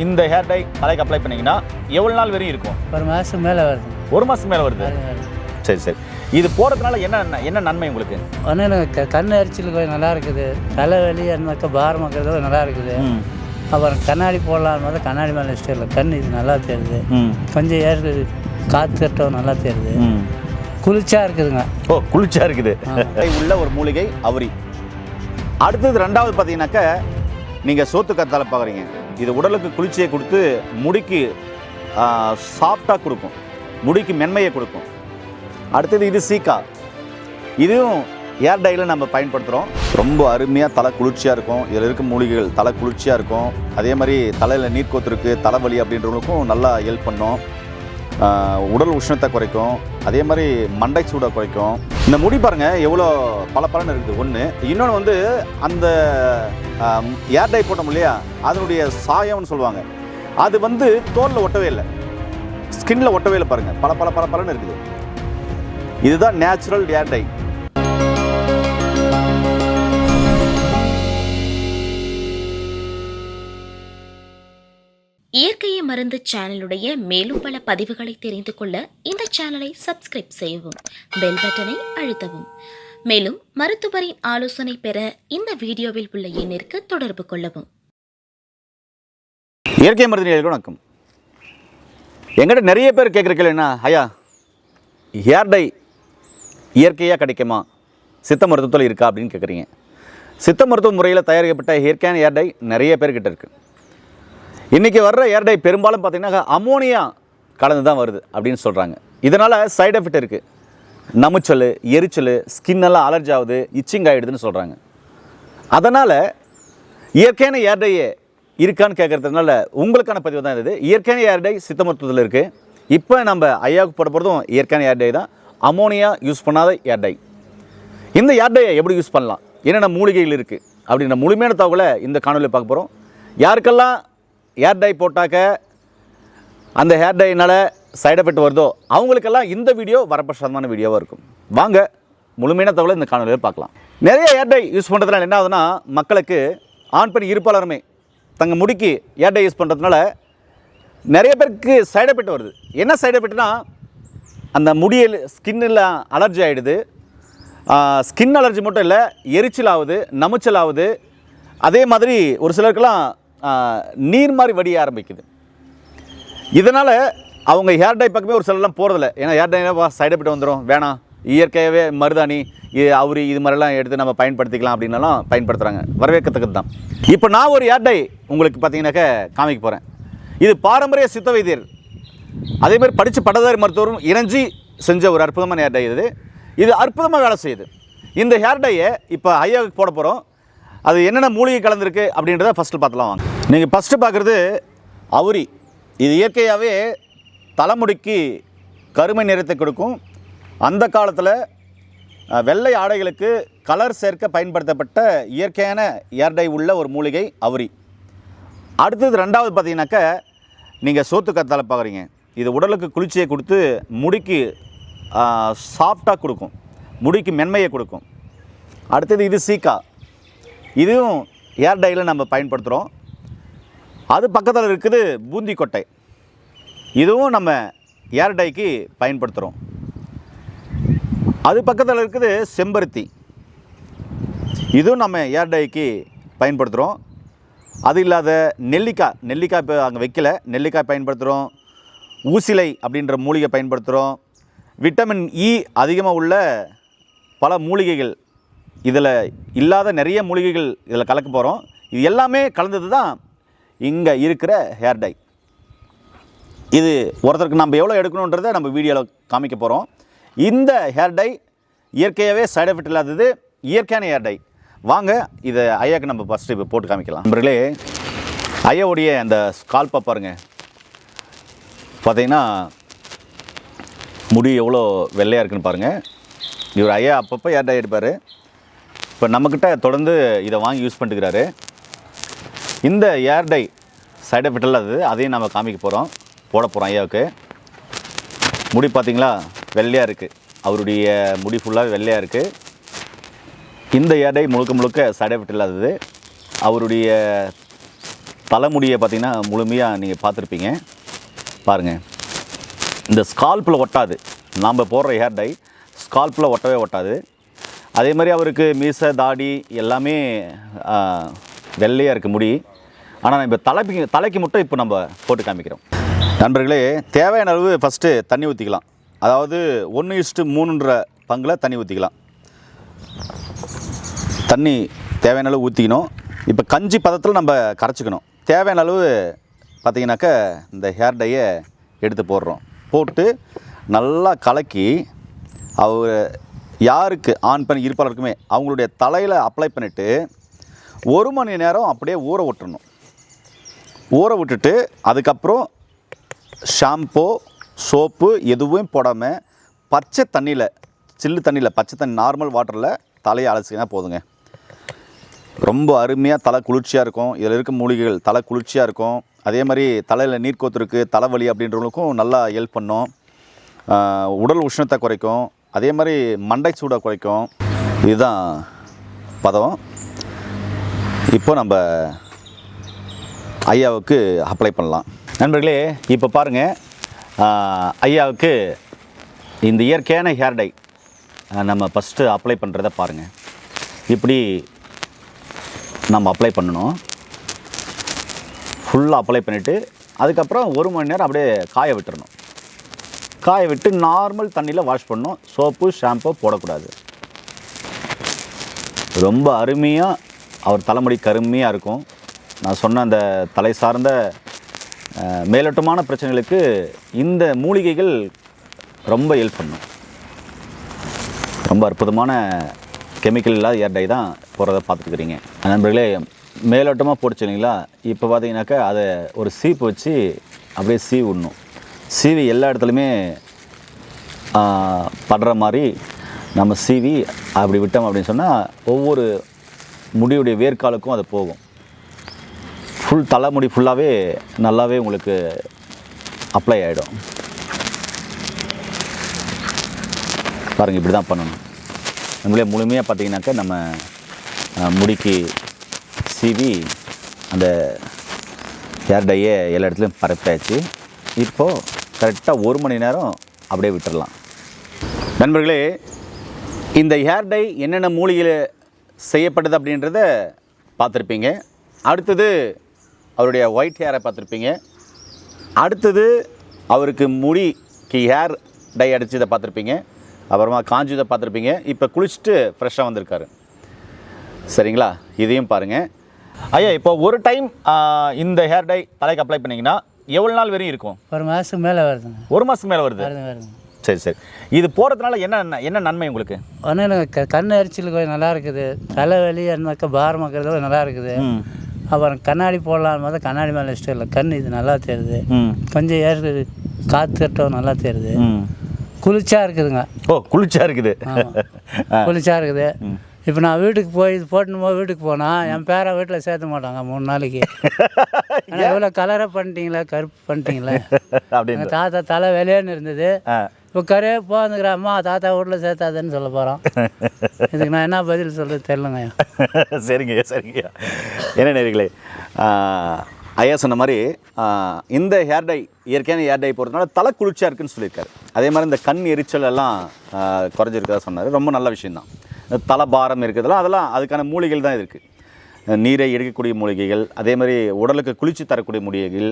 இந்த hair dye தலைக்கு apply பண்ணிங்கன்னா எவ்வளோ நாள் வரையும் இருக்கும்? ஒரு மாதம் மேலே வருது. ஒரு மாதம் மேலே வருது. சரி சரி. இது போகிறதுனால என்ன நன்மை உங்களுக்கு? ஒன்றும் எனக்கு கண் எரிச்சல் கொஞ்சம் நல்லா இருக்குது, தலைவலி அந்த பாரம் வைக்கிறது நல்லா இருக்குது. அப்புறம் கண்ணாடி போடலான்னு பார்த்தா கண்ணாடி மேலே இஷ்டம் இல்லை, கண் இது நல்லா தெரியுது. கொஞ்சம் ஏறு காற்று நல்லா தெரியுது, குளிர்ச்சியாக இருக்குதுங்க. ஓ, குளிர்ச்சியாக இருக்குது. உள்ள ஒரு மூலிகை அவுரி. அடுத்தது ரெண்டாவது பார்த்தீங்கன்னாக்கா நீங்கள் சோத்து கத்தாழை பார்க்குறீங்க. இது உடலுக்கு குளிர்ச்சியை கொடுத்து முடிக்கு சாஃப்டாக கொடுக்கும், முடிக்கு மென்மையை கொடுக்கும். அடுத்தது இது சீக்கா. இதுவும் ஹேர் டையில் நம்ம பயன்படுத்துகிறோம். ரொம்ப அருமையாக தலை குளிர்ச்சியாக இருக்கும். இதில் இருக்க மூலிகைகள் தலை குளிர்ச்சியாக இருக்கும். அதே மாதிரி தலையில் நீர் கோத்துருக்கு, தலைவலி அப்படின்றவங்களுக்கும் நல்லா ஹெல்ப் பண்ணும். உடல் உஷ்ணத்தை குறைக்கும். அதே மாதிரி மண்டை சூடை குறைக்கும். இந்த முடி பாருங்கள் எவ்வளோ பல பலன் இருக்குது. ஒன்று இன்னொன்று வந்து அந்த ஹேர் டை போட்டோம் இல்லையா, அதனுடைய சாயம்னு சொல்லுவாங்க, அது வந்து தோலில் ஒட்டவே இல்லை, ஸ்கின்னில் ஒட்டவே இல்லை. பாருங்கள் பல பல பல பலன் இருக்குது. இதுதான் நேச்சுரல் ஹேர் டை. இயற்கையை மருந்து சேனலுடைய மேலும் பல பதிவுகளை தெரிந்து கொள்ள இந்த சேனலை சப்ஸ்கிரைப் செய்யவும், பெல் பட்டனை அழுத்தவும். மேலும் மருத்துவரின் ஆலோசனை பெற இந்த வீடியோவில் உள்ள எண்ணிற்கு தொடர்பு கொள்ளவும். இயற்கை மருந்து வணக்கம். எங்கிட்ட நிறைய பேர் கேட்குற கேள்வி என்ன, ஐயா ஹேர் டை இயற்கையாக கிடைக்குமா, சித்த மருத்துவத்தில் இருக்கா அப்படின்னு கேட்குறீங்க. சித்த மருத்துவ முறையில் தயாரிக்கப்பட்ட இயற்கையான ஹேர் டை நிறைய பேர்கிட்ட இருக்குது. இன்றைக்கி வர்ற ஹேர் டை பெரும்பாலும் பார்த்திங்கன்னா அமோனியா கலந்து தான் வருது அப்படின்னு சொல்கிறாங்க. இதனால் சைடு எஃபெக்ட் இருக்குது. நமுச்சல், எரிச்சல், ஸ்கின்னெல்லாம் அலர்ஜி ஆகுது, இச்சிங் ஆகிடுதுன்னு சொல்கிறாங்க. அதனால் இயற்கையான ஹேர் டையே இருக்கான்னு கேட்குறதுனால உங்களுக்கான பதிவு தான் இது. இயற்கையான ஹேர் டை சித்த மருத்துவத்தில் இருக்குது. இப்போ நம்ம ஐயாவுக்கு போட போகிறதும் இயற்கையான ஹேர் டை தான், அமோனியா யூஸ் பண்ணாத ஹேர் டை. இந்த ஹேர் டையை எப்படி யூஸ் பண்ணலாம், என்னென்ன மூலிகைகள் இருக்குது அப்படின்ற முழுமையான தகவலை இந்த காணொலியில் பார்க்க போகிறோம். யாருக்கெல்லாம் ஹேர் டை போட்டாக்க அந்த ஹேர் டைனால் சைடு எஃபெக்ட் வருதோ அவங்களுக்கெல்லாம் இந்த வீடியோ வரப்பிரசாதமான வீடியோவாக இருக்கும். வாங்க முழுமையான தகவலை இந்த காணொலியில் பார்க்கலாம். நிறைய ஹேர் டை யூஸ் பண்ணுறதுனால என்ன ஆகுதுன்னா, மக்களுக்கு ஆண் பெண் இருப்பாளருமே தங்கள் முடிக்கு ஹேர் டை யூஸ் பண்ணுறதுனால நிறைய பேருக்கு சைடு எஃபெக்ட் வருது. என்ன சைடு எஃபெக்ட்னா, அந்த முடியல் ஸ்கின்னில் அலர்ஜி ஆகிடுது. ஸ்கின் அலர்ஜி மட்டும் இல்லை, எரிச்சல் ஆகுது, நமுச்சல் ஆகுது. அதே மாதிரி ஒரு சிலருக்கெல்லாம் நீர் மாதிரி வடிய ஆரம்பிக்குது. இதனால் அவங்க ஹேர் டை பக்கமே ஒரு சிலர்லாம் போகிறதில்ல. ஏன்னா ஹேர் டைனா சைடு எஃபெக்ட் வந்துடும், வேணாம், இயற்கையாகவே மருதாணி அவுரி இது மாதிரிலாம் எடுத்து நம்ம பயன்படுத்திக்கலாம் அப்படின்னாலாம் பயன்படுத்துகிறாங்க. வரவேற்கத்தக்கது தான். இப்போ நான் ஒரு ஹேர் டை உங்களுக்கு பார்த்தீங்கன்னாக்க காமிக்க போகிறேன். இது பாரம்பரிய சித்த வைத்தியர் அதேமாதிரி படித்து பட்டதாரி மருத்துவரும் இணைஞ்சி செஞ்ச ஒரு அற்புதமான ஹேர் டை இது. இது அற்புதமாக வேலை செய்யுது. இந்த ஹேர் டையை இப்போ ஐயாவுக்கு போட போகிறோம். அது என்னென்ன மூலிகை கலந்துருக்கு அப்படின்றத ஃபஸ்ட்டு பார்த்துலாம் வாங்க. நீங்கள் ஃபஸ்ட்டு பார்க்குறது அவுரி. இது இயற்கையாகவே தலைமுடிக்கு கருமை நிறத்தை கொடுக்கும். அந்த காலத்தில் வெள்ளை ஆடைகளுக்கு கலர் சேர்க்க பயன்படுத்தப்பட்ட இயற்கையான ஹேர் டை உள்ள ஒரு மூலிகை அவுரி. அடுத்தது ரெண்டாவது பார்த்தீங்கன்னாக்கா நீங்கள் சோத்து கத்தாழை பார்க்குறீங்க. இது உடலுக்கு குளிர்ச்சியை கொடுத்து முடிக்கு சாஃப்டாக கொடுக்கும், முடிக்கு மென்மையை கொடுக்கும். அடுத்தது இது சீக்கா. இதுவும் ஹேர் டையில் நம்ம பயன்படுத்துகிறோம். அது பக்கத்தில் இருக்குது பூந்தி கொட்டை. இதுவும் நம்ம ஹேர் டைக்கு பயன்படுத்துகிறோம். அது பக்கத்தில் இருக்குது செம்பருத்தி. இதுவும் நம்ம ஹேர் டைக்கு பயன்படுத்துகிறோம். அது இல்லாத நெல்லிக்காய் இப்போ அங்கே வைக்கல, நெல்லிக்காய் பயன்படுத்துகிறோம். ஊசிலை அப்படின்ற மூலிகை பயன்படுத்துகிறோம். விட்டமின் இ அதிகமாக உள்ள பல மூலிகைகள், இதில் இல்லாத நிறைய மூலிகைகள் இதில் கலக்க போகிறோம். இது எல்லாமே கலந்தது தான் இங்கே இருக்கிற ஹேர் டை. இது ஒருத்தருக்கு நம்ம எவ்வளோ எடுக்கணுன்றதை நம்ம வீடியோவில் காமிக்க போகிறோம். இந்த ஹேர் டை இயற்கையாகவே சைடு எஃபெக்ட் இல்லாதது, இயற்கையான ஹேர் டை. வாங்க இதை ஐயாவுக்கு நம்ம ஃபஸ்ட்டு இப்போ போட்டு காமிக்கலாம். நண்பர்களே, ஐயாவுடைய அந்த ஸ்கால்ப்பை பாருங்கள். பார்த்தீங்கன்னா முடி எவ்வளோ வெள்ளையாக இருக்குன்னு பாருங்கள். இவர் ஐயா அப்பப்போ ஹேர் டை எடுப்பார். இப்போ நம்மக்கிட்ட தொடர்ந்து இதை வாங்கி யூஸ் பண்ணிக்கிறாரு. இந்த ஹேர் டை சைடு எஃபெக்ட் இல்லாதது, அதையும் நம்ம காமிக்க போகிறோம், போட போகிறோம் ஐயாவுக்கு. முடி பார்த்திங்களா வெள்ளையாக இருக்குது. அவருடைய முடி ஃபுல்லாக வெள்ளையாக இருக்குது. இந்த ஹேர் டை முழுக்க சைடு எஃபெக்ட் இல்லாதது. அவருடைய தலைமுடியை பார்த்திங்கன்னா முழுமையாக நீங்கள் பார்த்துருப்பீங்க. பாருங்கள், இந்த ஸ்கால்ப்பில் ஒட்டாது. நாம் போடுற ஹேர் டை ஸ்கால்ப்பில் ஒட்டவே ஒட்டாது. அதே மாதிரி அவருக்கு மீசை தாடி எல்லாமே வெள்ளையாக இருக்குது முடி. ஆனால் இப்போ தலைக்கு மட்டும் இப்போ நம்ம போட்டு காமிக்கிறோம். நண்பர்களே, தேவையான அளவு ஃபஸ்ட்டு தண்ணி ஊற்றிக்கலாம். அதாவது 1:3 பங்கில் தண்ணி ஊற்றிக்கலாம். தண்ணி தேவையான அளவு ஊற்றிக்கணும். இப்போ கஞ்சி பதத்தில் நம்ம கரைச்சிக்கணும். தேவையான அளவு பார்த்திங்கனாக்கா இந்த ஹேர் டையை எடுத்து போடுறோம். போட்டு நல்லா கலக்கி அவர் யாருக்கு ஆண் பெண் இருப்பாளருக்குமே அவங்களுடைய தலையில் அப்ளை பண்ணிவிட்டு 1 மணி நேரம் அப்படியே ஊற விட்டுறணும். ஊற விட்டுட்டு அதுக்கப்புறம் ஷாம்போ சோப்பு எதுவும் போடாமல் பச்சை தண்ணியில், சில்லு தண்ணியில், பச்சை தண்ணி நார்மல் வாட்டரில் தலையை அலசினா போதுங்க. ரொம்ப அருமையாக தலை குளிர்ச்சியாக இருக்கும். இதில் இருக்க மூலிகைகள் தலை குளிர்ச்சியாக இருக்கும். அதே மாதிரி தலையில் நீர் கோத்துருக்கு, தலைவலி அப்படின்றவங்களுக்கும் நல்லா ஹெல்ப் பண்ணும். உடல் உஷ்ணத்தை குறைக்கும். அதே மாதிரி மண்டை சூடை குறைக்கும். இதுதான் பதம். இப்போ நம்ம ஐயாவுக்கு அப்ளை பண்ணலாம். நண்பர்களே, இப்போ பாருங்கள், ஐயாவுக்கு இந்த இயற்கையான ஹேர் டை நம்ம ஃபஸ்ட்டு அப்ளை பண்ணுறத பாருங்கள். இப்படி நம்ம அப்ளை பண்ணணும். ஃபுல்லாக அப்ளை பண்ணிவிட்டு அதுக்கப்புறம் 1 மணி நேரம் அப்படியே காய விட்டுறணும். காய விட்டு நார்மல் தண்ணியில் வாஷ் பண்ணணும். சோப்பு ஷாம்பு போடக்கூடாது. ரொம்ப அருமையாக அவர் தலைமுடி கருமையாக இருக்கும். நான் சொன்ன அந்த தலை சார்ந்த மேலோட்டமான பிரச்சனைகளுக்கு இந்த மூலிகைகள் ரொம்ப ஹெல்ப் பண்ணும். ரொம்ப அற்புதமான கெமிக்கல் இல்லாத ஹேர் டை தான் போகிறத பார்த்துட்டுருக்கிறீங்க. நண்பர்களே, மேலோட்டமாக போட்டுச்சு இல்லைங்களா? இப்போ பார்த்தீங்கன்னாக்கா அதை ஒரு சீப்பு வச்சு அப்படியே சீவி விடணும். சீவி எல்லா இடத்துலையுமே படுற மாதிரி நம்ம சீவி அப்படி விட்டோம் அப்படின்னு சொன்னால் ஒவ்வொரு முடியுடைய வேர்க்காலுக்கும் அது போகும். ஃபுல் தலைமுடி ஃபுல்லாகவே நல்லாவே உங்களுக்கு அப்ளை ஆகிடும். பாருங்கள், இப்படி தான் பண்ணணும். நம்மளே முழுமையாக பார்த்தீங்கன்னாக்கா நம்ம முடிக்கு சீவி அந்த ஹேர் டையை எல்லா இடத்துலையும் பரப்பாச்சு. இப்போது கரெக்டாக 1 மணி நேரம் அப்படியே விட்டுடலாம். நண்பர்களே, இந்த ஹேர் டை என்னென்ன மூலிகையில் செய்யப்பட்டது அப்படின்றத பார்த்துருப்பீங்க. அடுத்தது அவருடைய ஒயிட் ஹேரை பார்த்துருப்பீங்க. அடுத்தது அவருக்கு முடிக்கு ஹேர் டை அடித்ததை பார்த்துருப்பீங்க. அப்புறமா காஞ்சதை பார்த்துருப்பீங்க. இப்போ குளிச்சுட்டு ஃப்ரெஷ்ஷாக வந்திருக்காரு. சரிங்களா? இதையும் பாருங்கள். ஐயா, இப்போ ஒரு டைம் இந்த ஹேர் டை தலைக்கு அப்ளை பண்ணிங்கன்னா எவ்வளோ நாள் வரையும் இருக்கும்? 1 மாதத்துக்கு மேலே வருதுங்க. 1 மாதத்துக்கு மேலே வருது. சரி சரி. இது போடுறதுனால என்ன நன்மை உங்களுக்கு? ஒன்றும் இல்லைங்க, கண் எரிச்சல் கொஞ்சம் நல்லா இருக்குது. தலைவலி அந்த பாரம் வைக்கிறது நல்லா இருக்குது. அப்புறம் கண்ணாடி போடலான்னு பார்த்தா கண்ணாடி மேலே இஷ்டம் இல்லை. கண் இது நல்லா தெரியுது. கொஞ்சம் ஏறு காற்றுட்டம் நல்லா தெரியுது. குளிர்ச்சியாக இருக்குதுங்க. ஓ, குளிர்ச்சியாக இருக்குது. குளிர்ச்சியாக இருக்குது. இப்போ நான் வீட்டுக்கு போய் இது போட்டுன்னு வீட்டுக்கு போனால் என் பேரை வீட்டில் சேர்த்த மாட்டாங்க 3 நாளைக்கு. ஆனால் எவ்வளோ கலராக பண்ணிட்டீங்களே, கருப்பு பண்ணிட்டீங்களே அப்படின்னு. தாத்தா தலை வெளியேன்னு இருந்தது. இப்போ கரையே போந்துக்கிற அம்மா தாத்தா வீட்டில் சேர்த்தாதுன்னு சொல்ல போகிறோம். இதுக்கு நான் என்ன பதில் சொல்கிறது தெரியலங்க. சரிங்கய்யா, சரிங்கய்யா. என்ன நேர்களே, ஐயா சொன்ன மாதிரி இந்த ஹேர் டை இயற்கையான ஹேர் டை போடுறதுனால தலை குளிர்ச்சியாக இருக்குன்னு சொல்லியிருக்காரு. அதே மாதிரி இந்த கண் எரிச்சல் எல்லாம் குறைஞ்சிருக்கிறதா சொன்னார். ரொம்ப நல்ல விஷயந்தான். தலை பாரம் இருக்கிறதுலாம் அதெல்லாம் அதுக்கான மூலிகைகள் தான் இருக்குது. நீரை எடுக்கக்கூடிய மூலிகைகள், அதே மாதிரி உடலுக்கு குளிர்ச்சி தரக்கூடிய மூலிகைகள்,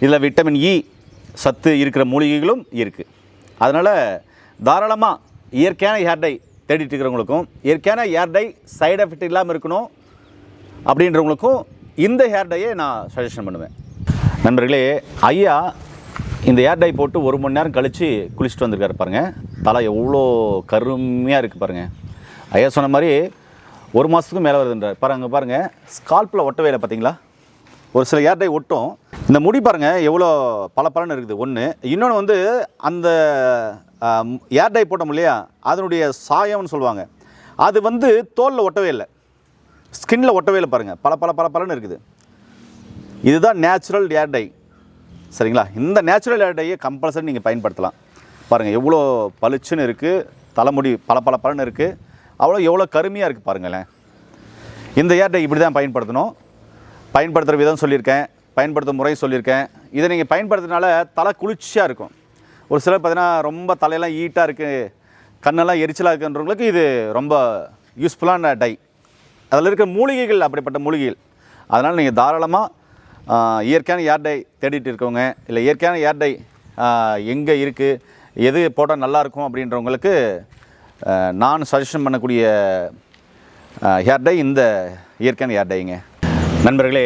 இதில் விட்டமின் இ சத்து இருக்கிற மூலிகைகளும் இருக்குது. அதனால் தாராளமாக இயற்கையான ஹேர் டை தேடிட்டு இருக்கிறவங்களுக்கும், இயற்கையான ஹேர் டை சைடு எஃபெக்ட் இல்லாமல் இருக்கணும் அப்படின்றவங்களுக்கும் இந்த ஹேர் டையை நான் சஜஷன் பண்ணுவேன். நண்பர்களே, ஐயா இந்த ஹேர் டை போட்டு 1 மணி நேரம் கழித்து குளிச்சுட்டு வந்திருக்காரு. பாருங்கள், தலை எவ்வளோ கருமையாக இருக்குது பாருங்கள். ஐயா சொன்ன மாதிரி 1 மாதத்துக்கும் மேலே வருதுன்றார். பாருங்கள், ஸ்கால்ப்பில் ஒட்டவே இல்லை பார்த்தீங்களா? ஒரு சில ஹேர் டை ஒட்டும். இந்த முடி பாருங்கள் எவ்வளோ பலன்னு இருக்குது. ஒன்று இன்னொன்று வந்து அந்த ஹேர் டை போட்டோம் இல்லையா, அதனுடைய சாயம்னு சொல்லுவாங்க, அது வந்து தோலில் ஒட்டவே இல்லை, ஸ்கின்னில் ஒட்டவே இல்லை. பாருங்கள், பலன்னு இருக்குது. இதுதான் நேச்சுரல் ஹேர் டை. சரிங்களா? இந்த நேச்சுரல் ஹேர் டையை கம்பல்சரி நீங்கள் பயன்படுத்தலாம். பாருங்கள் எவ்வளோ பளிச்சுன்னு இருக்குது, தலைமுடி பலன்னு இருக்குது, எவ்வளோ கருமையாக இருக்குது பாருங்களேன். இந்த ஹேர் டை இப்படி தான் பயன்படுத்தணும். பயன்படுத்துகிற விதம் சொல்லியிருக்கேன், பயன்படுத்தும் முறை சொல்லியிருக்கேன். இதை நீங்கள் பயன்படுத்துறதுனால தலை குளிர்ச்சியாக இருக்கும். ஒரு சிலர் பார்த்தீங்கன்னா ரொம்ப தலையெல்லாம் ஈட்டாக இருக்குது, கண்ணெல்லாம் எரிச்சலாக இருக்குன்றவங்களுக்கு இது ரொம்ப யூஸ்ஃபுல்லான டை. அதில் இருக்கிற மூலிகைகள் அப்படிப்பட்ட மூலிகைகள். அதனால் நீங்கள் தாராளமாக இயற்கையான ஏர் டை தேடிட்டு இருக்கவங்க, இல்லை இயற்கையான ஏர் டை எங்கே இருக்குது, எது போட்டால் நல்லாயிருக்கும் அப்படின்றவங்களுக்கு நான் சஜஷன் பண்ணக்கூடிய ஹேர் டை இந்த இயற்கையான ஹேர் டைங்க. நண்பர்களே,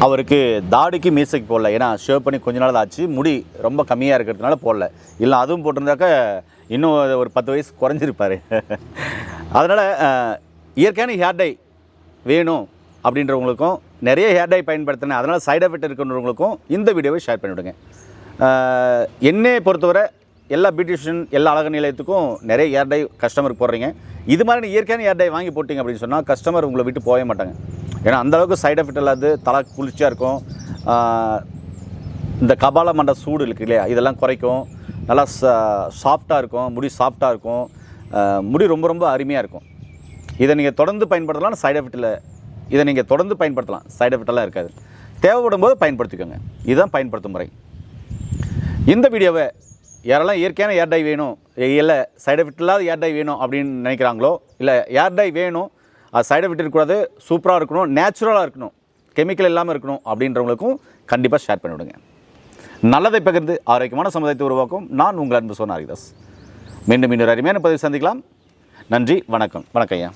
அவருக்கு தாடிக்கு மீசைக்கு போடல, ஏன்னா ஷேவ் பண்ணி கொஞ்ச நாள் ஆச்சு, முடி ரொம்ப கம்மியாக இருக்கிறதுனால போடல. இல்லை அதுவும் போட்டிருந்தாக்க இன்னும் ஒரு 10 வயசு குறைஞ்சிருப்பார். அதனால் இயற்கையான ஹேர் டை வேணும் அப்படின்றவங்களுக்கும், நிறைய ஹேர் டை பயன்படுத்தினேன் அதனால் சைடு எஃபெக்ட் இருக்கிறவங்களுக்கும் இந்த வீடியோவை ஷேர் பண்ணிவிடுங்க. என்னை பொறுத்தவரை எல்லா பியூட்டிஷியன், எல்லா அழகு நிலையத்துக்கும் நிறைய ஹேர் டை கஸ்டமருக்கு போடுறீங்க. இது மாதிரி இயற்கையான ஹேர் டை வாங்கி போட்டிங்க அப்படின்னு சொன்னால் கஸ்டமர் உங்களை விட்டு போகவே மாட்டாங்க. ஏன்னா அந்தளவுக்கு சைடு எஃபெக்ட் இல்லாது, தலை குளிர்ச்சியாக இருக்கும். இந்த கபால மண்ட சூடு இருக்குது இல்லையா, இதெல்லாம் குறைக்கும். நல்லா சாஃப்டாக இருக்கும், முடி சாஃப்டாக இருக்கும், முடி ரொம்ப ரொம்ப அருமையாக இருக்கும். இதை நீங்கள் தொடர்ந்து பயன்படுத்தலாம், சைடு எஃபெக்ட் இல்லை. இதை நீங்கள் தொடர்ந்து பயன்படுத்தலாம், சைடு எஃபெக்டெல்லாம் இருக்காது. தேவைப்படும் போது பயன்படுத்திக்கோங்க. இதுதான் பயன்படுத்தும் முறை. இந்த வீடியோவை யாரெல்லாம் இயற்கையான ஏர் டை வேணும், இல்லை சைடு எஃபெக்ட் இல்லாத ஏர் டை வேணும் அப்படின்னு நினைக்கிறாங்களோ, இல்லை ஏர் டை வேணும், அது சைடு எஃபெக்ட் இருக்கக்கூடாது, சூப்பராக இருக்கணும், நேச்சுரலாக இருக்கணும், கெமிக்கல் இல்லாமல் இருக்கணும் அப்படின்றவங்களுக்கும் கண்டிப்பாக ஷேர் பண்ணிவிடுங்க. நல்லதை பகிர்ந்து ஆரோக்கியமான சமுதாயத்தை உருவாக்கும் நான் உங்கள் அன்பு சோனா ஹரிதாஸ். மீண்டும் இன்னொரு அருமையான பதிவு சந்திக்கலாம். நன்றி, வணக்கம். வணக்கம் ஐயா.